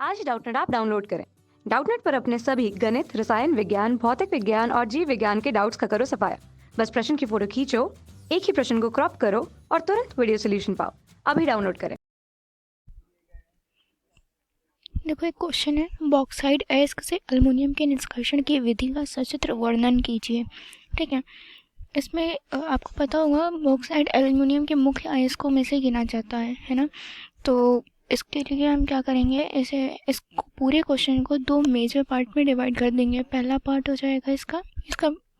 आज Doubtnut app download करें। Doubtnut पर अपने सभी गणित, रसायन विज्ञान, भौतिक विज्ञान और जीव विज्ञान के डाउट्स का करो सफाया। बस प्रश्न की फोटो खींचो, एक ही प्रश्न को क्रॉप करो और तुरंत वीडियो सोल्यूशन पाओ। अभी डाउनलोड करें। देखो, एक क्वेश्चन है, बॉक्साइड अयस्क से अल्युमिनियम के निष्कर्षण की विधि का सचित्र वर्णन कीजिए। ठीक है, इसमें आपको पता होगा बॉक्साइड एल्युमिनियम के मुख्य अयस्कों में से गिना जाता है ना। तो इसके लिए हम क्या करेंगे, इस पूरे क्वेश्चन को दो मेजर पार्ट में डिवाइड कर देंगे। पहला पार्ट हो जाएगा इसका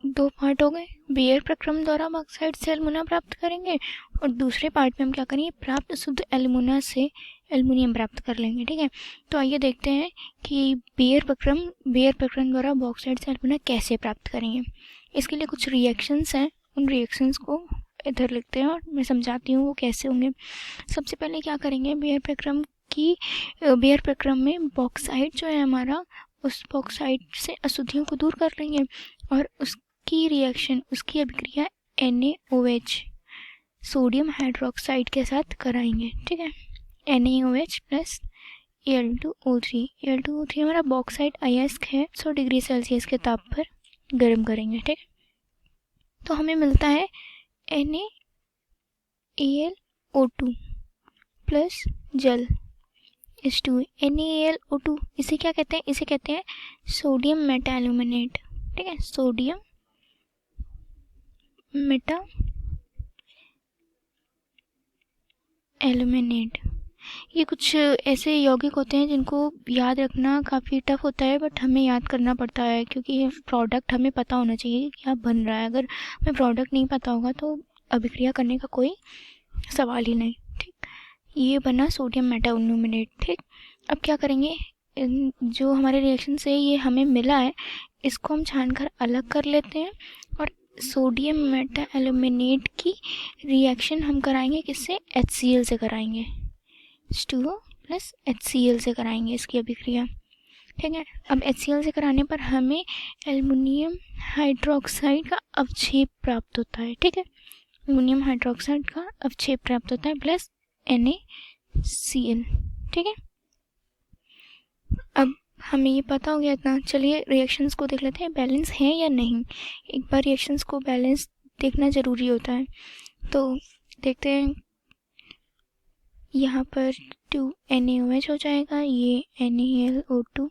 दो पार्ट हो गए, बेयर प्रक्रम द्वारा बॉक्साइड से एल्युमिना प्राप्त करेंगे, और दूसरे पार्ट में हम क्या करेंगे, प्राप्त शुद्ध एल्युमिना से एल्युमिनियम प्राप्त कर लेंगे। ठीक है, तो आइए देखते हैं कि बेयर प्रक्रम द्वारा बॉक्साइड से एल्युमिना कैसे प्राप्त करेंगे। इसके लिए कुछ रिएक्शंस हैं, उन रिएक्शंस को इधर लिखते हैं और मैं समझाती हूँ वो कैसे होंगे। सबसे पहले क्या करेंगे, बेयर प्रक्रम में बॉक्साइड जो है हमारा, उस बॉक्साइड से अशुद्धियों को दूर कर लेंगे और उसकी अभिक्रिया NaOH सोडियम हाइड्रोक्साइड के साथ कराएंगे। ठीक है, NaOH प्लस Al2O3 हमारा बॉक्साइड अयस्क है, 100 डिग्री सेल्सियस के ताप पर गर्म करेंगे। ठीक है, तो हमें मिलता है NaAlO2 प्लस जल H2। NaAlO2 इसे क्या कहते हैं, इसे कहते हैं सोडियम मेटा एल्यूमिनेट। ठीक है, सोडियम मेटा एल्यूमिनेट। ये कुछ ऐसे यौगिक होते हैं जिनको याद रखना काफ़ी टफ होता है, बट हमें याद करना पड़ता है क्योंकि ये प्रोडक्ट हमें पता होना चाहिए कि क्या बन रहा है। अगर हमें प्रोडक्ट नहीं पता होगा तो अभिक्रिया करने का कोई सवाल ही नहीं। ठीक, ये बना सोडियम मेटा एल्यूमिनेट। ठीक, अब क्या करेंगे, जो हमारे रिएक्शन से ये हमें मिला है इसको हम छानकर अलग कर लेते हैं और सोडियम मेटा एल्यूमिनेट की रिएक्शन हम कराएंगे किससे, HCl से कराएंगे। H2O प्लस HCl से कराएंगे इसकी अभिक्रिया। ठीक है, अब HCl से कराने पर हमें एल्युमिनियम हाइड्रोक्साइड का अवक्षेप प्राप्त होता है। ठीक है, एल्युमिनियम हाइड्रोक्साइड का अवक्षेप प्राप्त होता है प्लस NaCl। ठीक है, अब हमें ये पता हो गया इतना। चलिए रिएक्शंस को देख लेते हैं, बैलेंस है या नहीं। एक बार रिएक्शंस को बैलेंस देखना ज़रूरी होता है, तो देखते हैं। यहाँ पर 2NaOH हो जाएगा, ये NaLO2,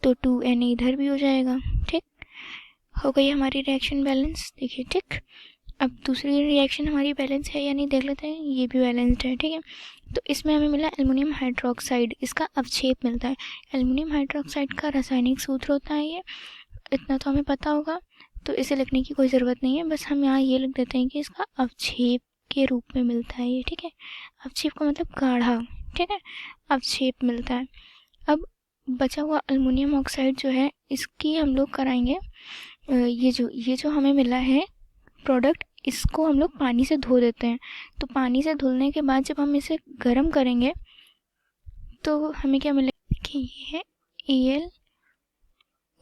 तो 2Na इधर भी हो जाएगा। ठीक, हो गई हमारी रिएक्शन बैलेंस। देखिए, ठीक, अब दूसरी रिएक्शन हमारी बैलेंस है या नहीं देख लेते हैं। ये भी बैलेंस्ड है। ठीक है, तो इसमें हमें मिला एल्युमिनियम हाइड्रोक्साइड, इसका अवक्षेप मिलता है। एल्युमिनियम हाइड्रोक्साइड का रासायनिक सूत्र होता है ये, इतना तो हमें पता होगा, तो इसे लिखने की कोई ज़रूरत नहीं है। बस हम यहाँ ये लिख देते हैं कि इसका अवक्षेप के रूप में मिलता है ये। ठीक है, अवक्षेप का मतलब गाढ़ा। ठीक है, अवक्षेप मिलता है। अब बचा हुआ अल्युमिनियम ऑक्साइड जो है, इसकी हम लोग कराएंगे, ये जो हमें मिला है प्रोडक्ट, इसको हम लोग पानी से धो देते हैं। तो पानी से धुलने के बाद जब हम इसे गर्म करेंगे तो हमें क्या मिलेगा, देखिए ये है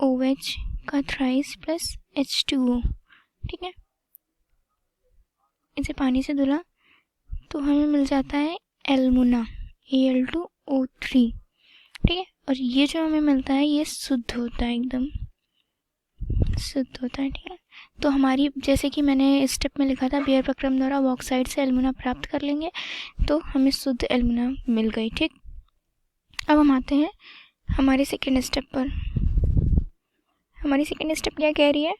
AlOH का थ्राइस प्लस H2O। ठीक है, इसे पानी से धुला तो हमें मिल जाता है एल्युमिना Al2O3। ठीक है, और ये जो हमें मिलता है ये शुद्ध होता है, एकदम शुद्ध होता है। ठीक है, तो हमारी, जैसे कि मैंने इस स्टेप में लिखा था, बेयर प्रक्रम द्वारा बॉक्साइड से एल्युमिना प्राप्त कर लेंगे, तो हमें शुद्ध एल्युमिना मिल गई। ठीक, अब हम आते हैं हमारे सेकेंड स्टेप पर। हमारी सेकेंड स्टेप क्या कह रही है,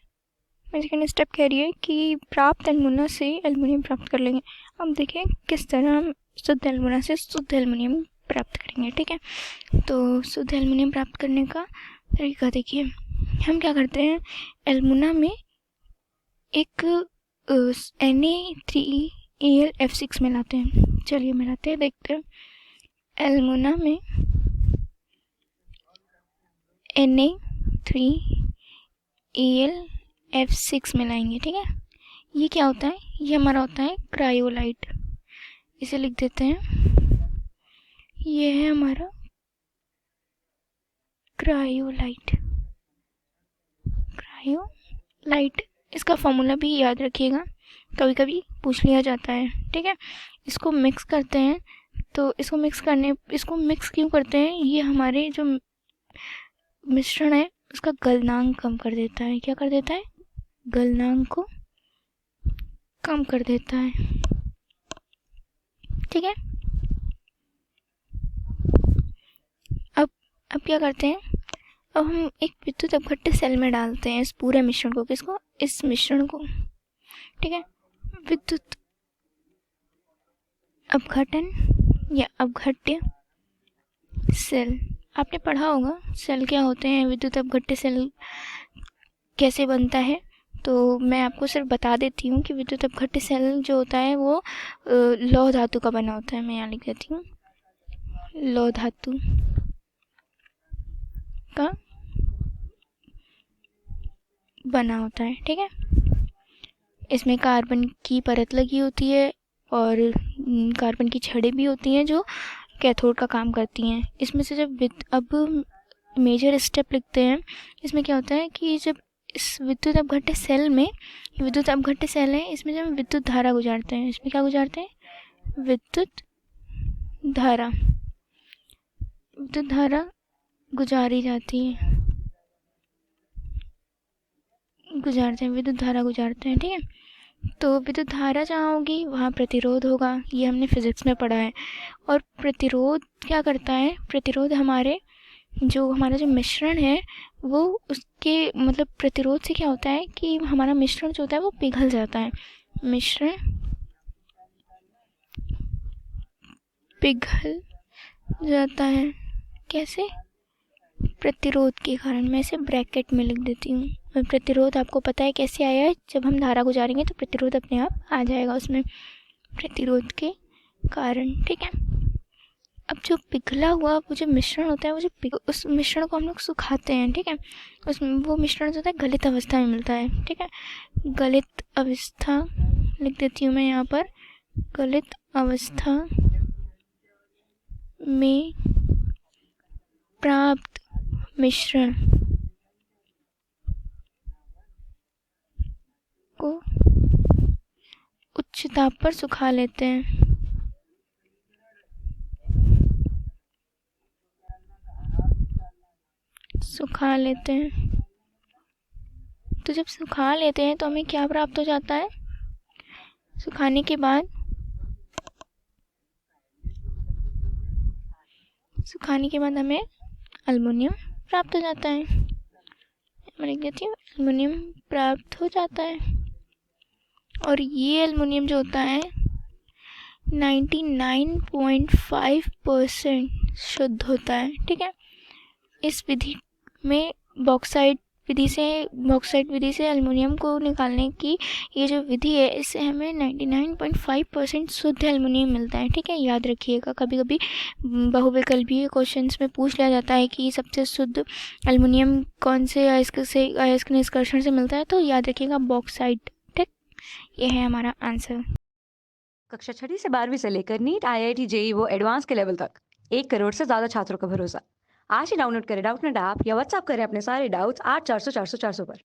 मेरी सेकेंड स्टेप कह रही है कि प्राप्त एल्युमिना से एल्युमिनियम प्राप्त कर लेंगे। अब देखिए किस तरह हम शुद्ध एल्युमिना से शुद्ध एल्युमिनियम प्राप्त करेंगे। ठीक है, तो शुद्ध एल्युमिनियम प्राप्त करने का तरीका देखिए, हम क्या करते हैं, एल्युमिना में एक Na3AlF6 मिलाते हैं। चलिए मिलाते हैं, देखते हैं। एल्युमिना में Na3AlF6 मिलाएंगे। ठीक है, ये क्या होता है, ये हमारा होता है क्रायोलाइट। इसे लिख देते हैं, ये है हमारा क्रायोलाइट। इसका फॉर्मूला भी याद रखिएगा, कभी कभी पूछ लिया जाता है। ठीक है, इसको मिक्स करते हैं तो इसको मिक्स क्यों करते हैं? ये हमारे जो मिश्रण है उसका गलनांक कम कर देता है। क्या कर देता है? गलनांक को कम कर देता है। ठीक है। अब क्या करते हैं? अब हम एक विद्युत अपघट्य सेल में डालते हैं इस पूरे मिश्रण को। किसको? इस मिश्रण को। ठीक है। विद्युत अपघटन या अपघट्य सेल, आपने पढ़ा होगा सेल क्या होते हैं, विद्युत अपघट्य सेल कैसे बनता है। तो मैं आपको सिर्फ बता देती हूँ कि विद्युत अपघट्य सेल जो होता है वो लौह धातु का बना होता है। मैं यहाँ लिख देती हूँ, लौह धातु का बना होता है। ठीक है। इसमें कार्बन की परत लगी होती है और कार्बन की छड़ें भी होती हैं जो कैथोड का काम करती हैं। इसमें से जब अब मेजर स्टेप लिखते हैं, इसमें क्या होता है कि जब इस विद्युत अपघट्य सेल में, विद्युत अपघट्य सेल है, इसमें जब विद्युत धारा गुजारते हैं, इसमें क्या गुजारते हैं? विद्युत धारा गुजारी जाती है, विद्युत धारा गुजारते हैं। ठीक है। तो विद्युत धारा जहाँ होगी वहाँ प्रतिरोध होगा, ये हमने फिजिक्स में पढ़ा है। और प्रतिरोध क्या करता है? प्रतिरोध हमारा जो मिश्रण है वो उसके मतलब प्रतिरोध से क्या होता है कि हमारा मिश्रण जो होता है वो पिघल जाता है। मिश्रण पिघल जाता है। कैसे? प्रतिरोध के कारण। मैं इसे ब्रैकेट में लिख देती हूँ। और प्रतिरोध आपको पता है कैसे आया है? जब हम धारा गुजारेंगे तो प्रतिरोध अपने आप आ जाएगा उसमें, प्रतिरोध के कारण। ठीक है। अब जो पिघला हुआ वो जो मिश्रण होता है, उस मिश्रण को हम लोग सुखाते हैं। ठीक है। उसमें वो मिश्रण जो होता है गलित अवस्था में मिलता है। ठीक है। गलित अवस्था लिख देती हूँ मैं यहाँ पर, गलित अवस्था में प्राप्त मिश्रण को उच्च ताप पर सुखा लेते हैं। तो जब सुखा लेते हैं तो हमें क्या प्राप्त हो जाता है? सुखाने के बाद हमें अल्युमिनियम प्राप्त हो जाता है। मैं लिख देती हूँ, अल्युमिनियम प्राप्त हो जाता है। और ये अल्युमिनियम जो होता है 99.5% शुद्ध होता है। ठीक है। इस विधि में बॉक्साइट विधि से अल्युमिनियम को निकालने की ये जो विधि है, इससे हमें 99.5% शुद्ध अल्युमिनियम मिलता है। ठीक है। याद रखिएगा, कभी कभी बहुविकल्पीय क्वेश्चंस में पूछ लिया जाता है कि सबसे शुद्ध अल्युमिनियम कौन से अयस्क निष्कर्षण से मिलता है, तो याद रखिएगा बॉक्साइट। ठीक, ये है हमारा आंसर। कक्षा 6 से 12वीं से लेकर नीट, IIT, JEE वो एडवांस के लेवल तक 1 करोड़ से ज़्यादा छात्रों का भरोसा। आज ही डाउनलोड करें डाउटनेट ऐप या व्हाट्सएप करें अपने सारे डाउट्स 8400 400 400 पर।